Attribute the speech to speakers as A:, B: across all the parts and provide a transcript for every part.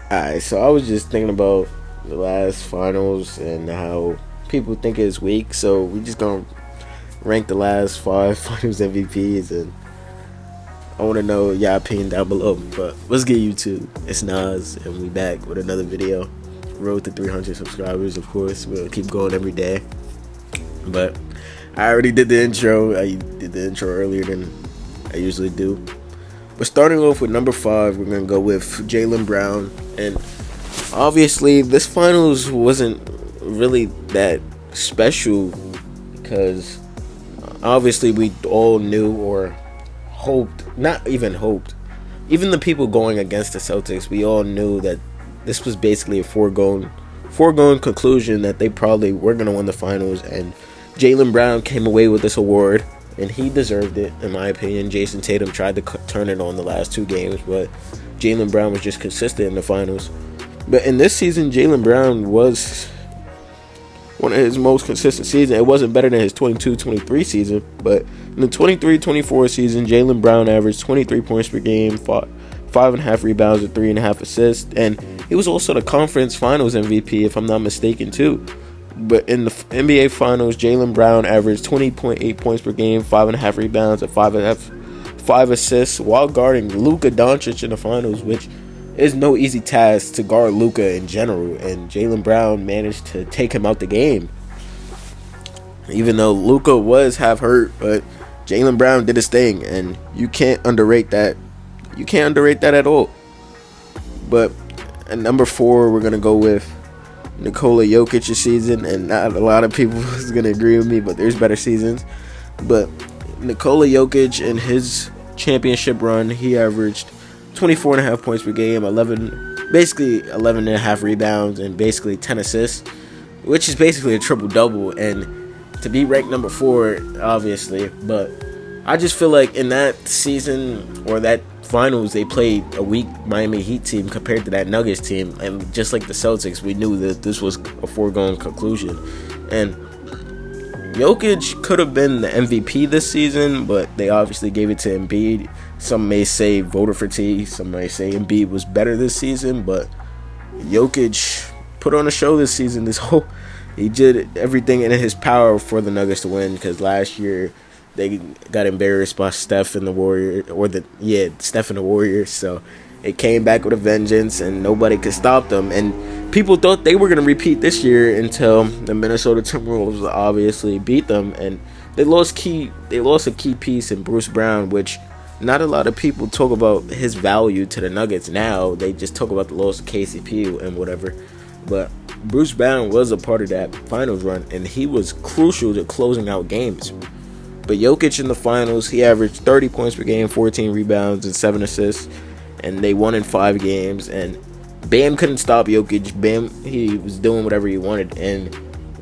A: Alright, so I was just thinking about the last finals and how people think it's weak. So we just gonna rank the last five finals MVPs, and I want to know your opinion down below. But let's get YouTube. It's Nas, and we back with another video. Road to 300 subscribers, of course. We'll keep going every day. But I already did the intro. I did the intro earlier than I usually do. But starting off with number 5, we're gonna go with Jaylen Brown. And obviously, this finals wasn't really that special because obviously we all knew or hoped, not even hoped, even the people going against the Celtics, we all knew that this was basically a foregone conclusion that they probably were going to win the finals. And Jaylen Brown came away with this award, and he deserved it, in my opinion. Jason Tatum tried to turn it on the last 2 games, but Jaylen Brown was just consistent in the finals. But in this season, Jaylen Brown was one of his most consistent seasons. It wasn't better than his 22-23 season, but in the 23-24 season, Jaylen Brown averaged 23 points per game, 5.5 rebounds, and 3.5 assists, and he was also the conference finals MVP, if I'm not mistaken, too. But in the NBA Finals, Jaylen Brown averaged 20.8 points per game, 5.5 rebounds, and 5 assists, while guarding Luka Doncic in the finals, which is no easy task to guard Luka in general. And Jaylen Brown managed to take him out the game, even though Luka was half hurt. But Jaylen Brown did his thing, and you can't underrate that. You can't underrate that at all. But at number 4, we're gonna go with Nikola Jokic's season, and not a lot of people is gonna agree with me, but there's better seasons. But Nikola Jokic in his championship run, he averaged 24.5 points per game, 11.5 rebounds, and basically 10 assists, which is basically a triple-double, and to be ranked number 4, obviously. But I just feel like in that season, or that finals, they played a weak Miami Heat team compared to that Nuggets team, and just like the Celtics, we knew that this was a foregone conclusion. And Jokic could have been the MVP this season, but they obviously gave it to Embiid. Some may say voter fatigue, some may say Embiid was better this season, but Jokic put on a show this season. He did everything in his power for the Nuggets to win, because last year they got embarrassed by Steph and the Warriors, Steph and the Warriors. So it came back with a vengeance, and nobody could stop them. And people thought they were going to repeat this year until the Minnesota Timberwolves obviously beat them, and they lost a key piece in Bruce Brown, which not a lot of people talk about his value to the Nuggets now. They just talk about the loss of KCP and whatever. But Bruce Brown was a part of that finals run, and he was crucial to closing out games. But Jokic in the finals, he averaged 30 points per game, 14 rebounds, and 7 assists. And they won in 5 games. And Bam couldn't stop Jokic. Bam, he was doing whatever he wanted. And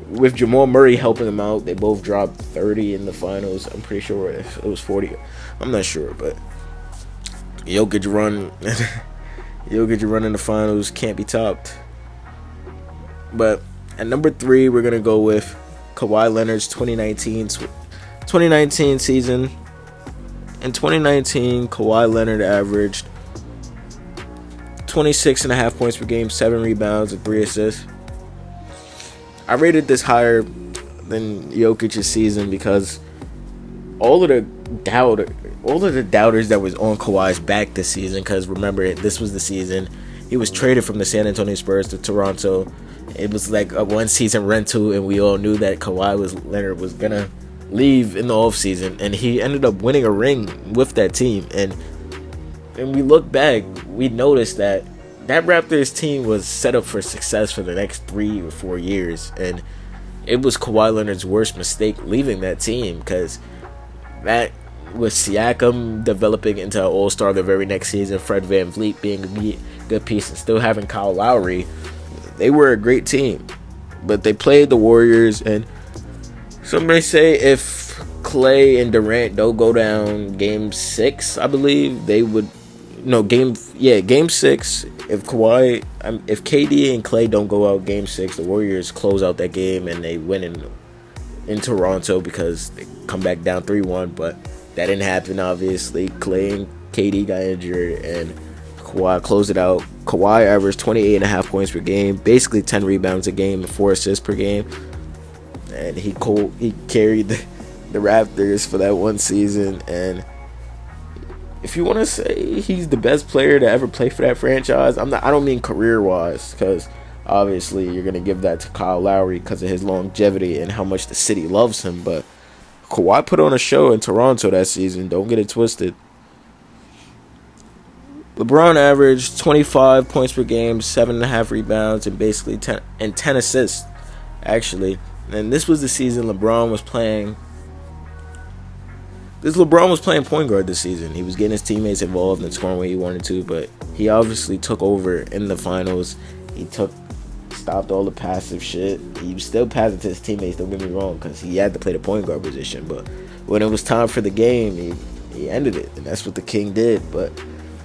A: with Jamal Murray helping him out, they both dropped 30 in the finals. I'm pretty sure if it was 40. I'm not sure, but Jokic run in the finals can't be topped. But at number 3, we're going to go with Kawhi Leonard's 2019 season. In 2019, Kawhi Leonard averaged 26.5 points per game, 7 rebounds, and 3 assists. I rated this higher than Jokic's season because all of the doubters that was on Kawhi's back this season, because remember, this was the season he was traded from the San Antonio Spurs to Toronto. It was like a 1-season rental, and we all knew that Leonard was gonna leave in the offseason, and he ended up winning a ring with that team. And we look back, we noticed that Raptors team was set up for success for the next 3 or 4 years, and it was Kawhi Leonard's worst mistake leaving that team, because that was Siakam developing into an all-star the very next season, Fred VanVleet being a good piece, and still having Kyle Lowry. They were a great team, but they played the Warriors, and some may say if Clay and Durant don't go down game 6, I believe they would. No, game 6. If KD and Clay don't go out game 6, the Warriors close out that game and they win in Toronto, because they come back down 3-1. But that didn't happen. Obviously, Clay and KD got injured, and Kawhi closed it out. Kawhi averaged 28.5 points per game, basically 10 rebounds a game and 4 assists per game. And he carried the Raptors for that one season. And if you want to say he's the best player to ever play for that franchise, I don't mean career-wise, because obviously you're going to give that to Kyle Lowry because of his longevity and how much the city loves him. But Kawhi put on a show in Toronto that season. Don't get it twisted. LeBron averaged 25 points per game, 7.5 rebounds, and basically 10 assists, actually. And this was the season LeBron was playing point guard this season. He was getting his teammates involved and scoring where he wanted to, but he obviously took over in the finals. He stopped all the passive shit. He was still passing to his teammates, don't get me wrong, because he had to play the point guard position. But when it was time for the game, he ended it, and that's what the King did. But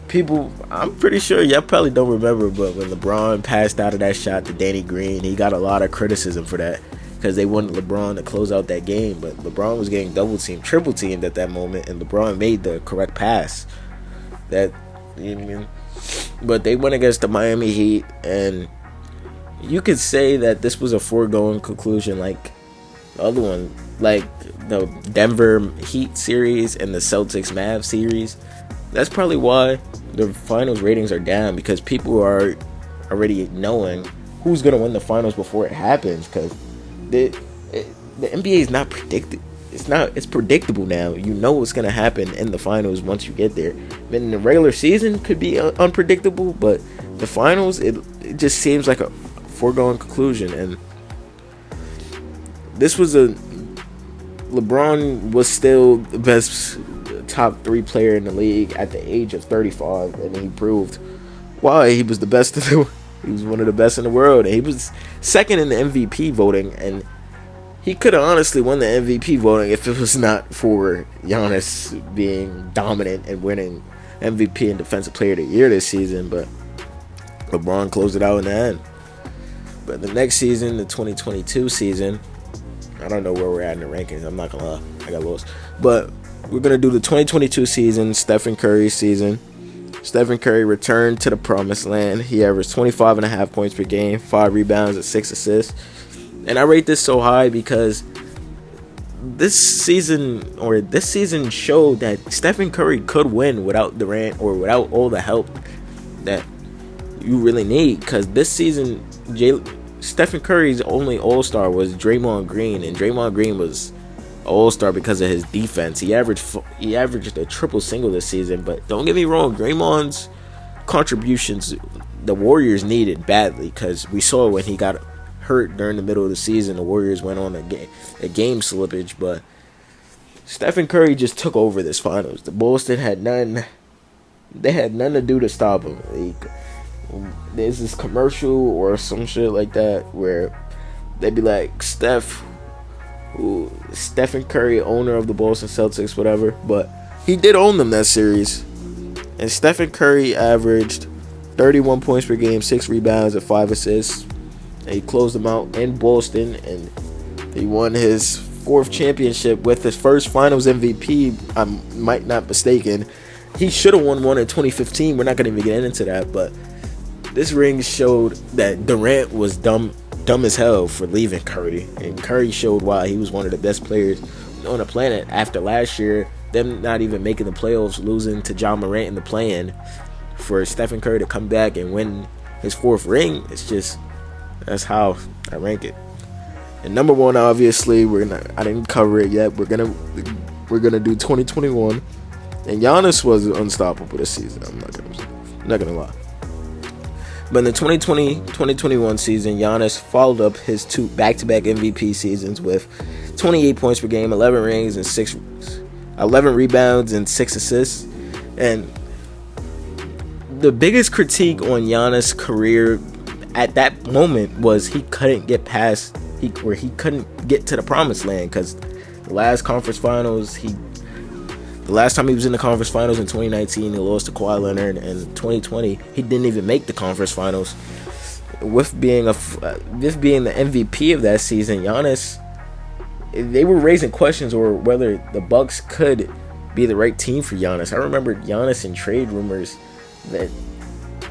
A: people, I'm pretty sure y'all probably don't remember, but when LeBron passed out of that shot to Danny Green, he got a lot of criticism for that, because they wanted LeBron to close out that game. But LeBron was getting double teamed, triple teamed at that moment, and LeBron made the correct pass. That, you know what I mean? But they went against the Miami Heat, and you could say that this was a foregone conclusion, like the other one, like the Denver Heat series and the Celtics Mavs series. That's probably why the finals ratings are down, because people are already knowing who's going to win the finals before it happens, because the NBA is not predicted. It's predictable now. You know what's going to happen in the finals once you get there. In the regular season could be unpredictable, but the finals, it just seems like a foregone conclusion. And this was LeBron was still the best top 3 player in the league at the age of 35, and he proved why he was the best. He was one of the best in the world, and he was second in the MVP voting, and he could have honestly won the MVP voting if it was not for Giannis being dominant and winning MVP and Defensive Player of the Year this season. But LeBron closed it out in the end. But the next season, the 2022 season, I don't know where we're at in the rankings. I'm not going to lie. I got lost. But we're going to do the 2022 season, Stephen Curry's season. Stephen Curry returned to the promised land. He averaged 25.5 points per game, 5 rebounds, and 6 assists. And I rate this so high because this season showed that Stephen Curry could win without Durant or without all the help that you really need. Because this season, Stephen Curry's only all-star was Draymond Green, and Draymond Green was all-star because of his defense. He averaged a triple single this season. But don't get me wrong, Draymond's contributions the Warriors needed badly, because we saw when he got hurt during the middle of the season, the Warriors went on a game slippage. But Stephen Curry just took over this finals. The Bulls had none to do to stop him. There's this commercial or some shit like that where they'd be like, Stephen Curry, owner of the Bulls and Celtics, whatever, but he did own them that series. And Stephen Curry averaged 31 points per game, 6 rebounds, and 5 assists. And he closed them out in Boston, and he won his 4th championship with his first Finals MVP. I might not be mistaken. He should have won one in 2015. We're not going to even get into that, but this ring showed that Durant was dumb as hell for leaving Curry, and Curry showed why he was one of the best players on the planet. After last year, them not even making the playoffs, losing to John Morant in the play-in, for Stephen Curry to come back and win his 4th ring, that's how I rank it. And number 1, obviously, I didn't cover it yet. We're gonna do 2021, and Giannis was unstoppable this season. I'm not gonna lie. But in the 2020-2021 season, Giannis followed up his 2 back-to-back MVP seasons with 28 points per game, 11 rings, and 11 rebounds and 6 assists. And the biggest critique on Giannis' career at that moment was he couldn't get past, he couldn't get to the promised land, because the last time he was in the conference finals in 2019, he lost to Kawhi Leonard, and in 2020 he didn't even make the conference finals. With being the MVP of that season, Giannis, they were raising questions over whether the Bucks could be the right team for Giannis. I remember Giannis in trade rumors that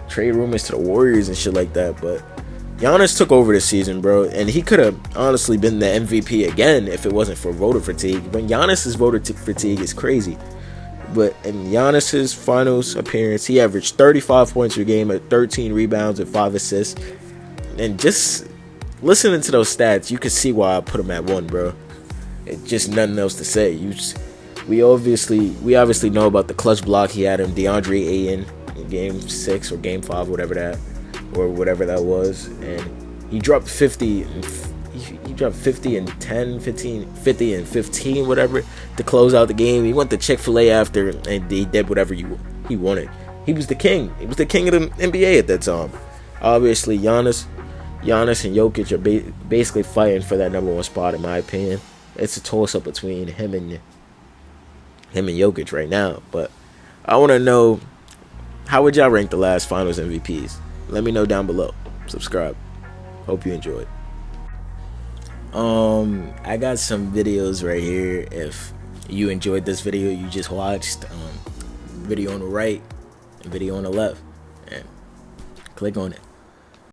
A: trade rumors to the Warriors and shit like that. But Giannis took over this season, bro, and he could have honestly been the MVP again if it wasn't for voter fatigue. But Giannis's voter fatigue is crazy. But in Giannis's finals appearance, he averaged 35 points per game, at 13 rebounds, and 5 assists. And just listening to those stats, you can see why I put him at 1, bro. It's just nothing else to say. We obviously know about the clutch block he had in DeAndre Ayton in Game 6 or Game 5, whatever that was, and he dropped 50. He dropped 50 and 10, 15, 50 and 15, whatever, to close out the game. He went to Chick-fil-A after, and he did whatever he wanted. He was the king. He was the king of the NBA at that time. Obviously, Giannis and Jokic are basically fighting for that number 1 spot, in my opinion. It's a toss-up between him and Jokic right now. But I want to know, how would y'all rank the last Finals MVPs? Let me know down below. Subscribe. Hope you enjoyed. I got some videos right here. If you enjoyed this video you just watched, video on the right and video on the left, and click on it.